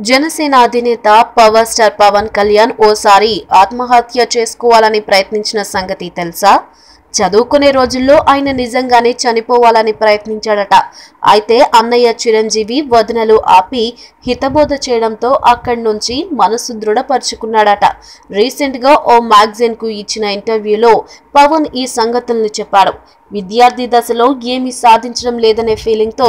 జనసేన అధినేత power star Pawan Kalyan ఓసారి ఆత్మహత్య చేసుకోవాలని ప్రయత్నించిన సంగతి తెలుసా? చదువుకునే రోజుల్లో ఆయన నిజంగానే చనిపోవాలని ప్రయత్నించాడట. అయితే అన్నయ్య చిరంజీవి వదనలు ఆపి హితబోధ చేయడంతో అక్కడి నుంచి మనసు దృఢపరుచుకున్నాడట. రీసెంట్ గా ఓ మ్యాగజైన్ కు ఇచ్చిన ఇంటర్వ్యూలో పవన్ ఈ సంగతులను చెప్పాడు. విద్యార్థి దశలో ఏమీ సాధించడం లేదనే ఫీలింగ్ తో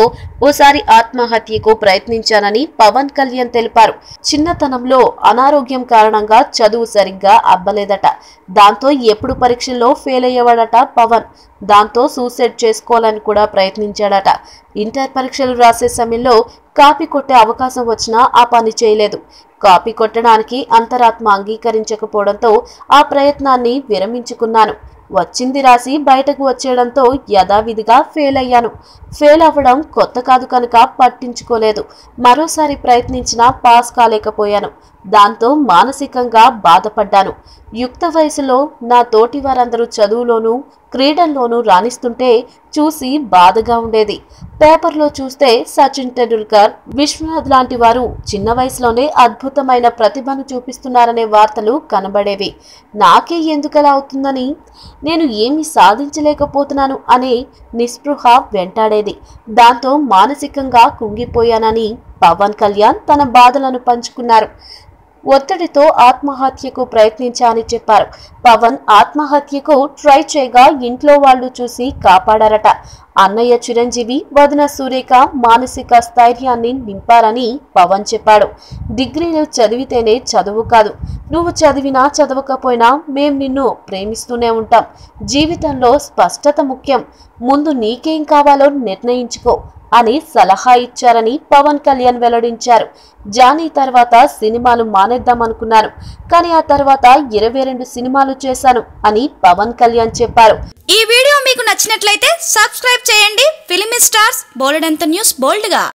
ఓసారి ఆత్మహత్యకు ప్రయత్నించానని పవన్ కళ్యాణ్ తెలిపారు. చిన్నతనంలో అనారోగ్యం కారణంగా చదువు సరిగ్గా అబ్బలేదట. దాంతో ఎప్పుడు పరీక్షల్లో ఫెయిల్ అయ్యేవాడట పవన్. దాంతో సూసైడ్ చేసుకోవాలని కూడా ప్రయత్నించాడట. ఇంటర్ పరీక్షలు రాసే సమయంలో కాపీ కొట్టే అవకాశం వచ్చినా ఆ పని చేయలేదు. కాపీ కొట్టడానికి అంతరాత్మ అంగీకరించకపోవడంతో ఆ ప్రయత్నాన్ని విరమించుకున్నాను. వచ్చింది రాసి బయటకు వచ్చేయడంతో యథావిధిగా ఫెయిల్ అయ్యాను. ఫెయిల్ అవ్వడం కొత్త కాదు కనుక పట్టించుకోలేదు. మరోసారి ప్రయత్నించినా పాస్ కాలేకపోయాను. దాంతో మానసికంగా బాధపడ్డాను. యుక్త వయసులో నా తోటి వారందరూ చదువులోనూ క్రీడల్లోనూ రాణిస్తుంటే చూసి బాధగా ఉండేది. పేపర్లో చూస్తే సచిన్ టెండూల్కర్, విశ్వనాథ్ లాంటి వారు చిన్న వయసులోనే అద్భుతమైన ప్రతిభను చూపిస్తున్నారనే వార్తలు కనబడేవి. నాకే ఎందుకలా అవుతుందని, నేను ఏమీ సాధించలేకపోతున్నాను అనే నిస్పృహ వెంటాడేది. దాంతో మానసికంగా కుంగిపోయానని పవన్ కళ్యాణ్ తన బాధలను పంచుకున్నారు. ఒత్తిడితో ఆత్మహత్యకు ప్రయత్నించాలని చెప్పారు. పవన్ ఆత్మహత్యకు ట్రై చేయగా ఇంట్లో వాళ్లు చూసి కాపాడారట. అన్నయ్య చిరంజీవి, వదిన సురేఖ మానసిక స్థైర్యాన్ని నింపారని పవన్ చెప్పాడు. డిగ్రీలు చదివితేనే చదువు కాదు, నువ్వు చదివినా చదవకపోయినా మేం నిన్ను ప్రేమిస్తూనే ఉంటాం. జీవితంలో స్పష్టత ముఖ్యం. ముందు నీకేం కావాలో నిర్ణయించుకో అని సలహా ఇచ్చారని పవన్ కళ్యాణ్ వెల్లడించారు. జానీ తర్వాత సినిమాలు మానేద్దామనుకున్నాను, కానీ ఆ తర్వాత 22 సినిమాలు చేశాను అని పవన్ కళ్యాణ్ చెప్పారు. ఈ వీడియో మీకు నచ్చినట్లయితే సబ్స్క్రైబ్ చేయండి. ఫిలిమి స్టార్స్ బోలెడంత న్యూస్ బోల్డ్ గా.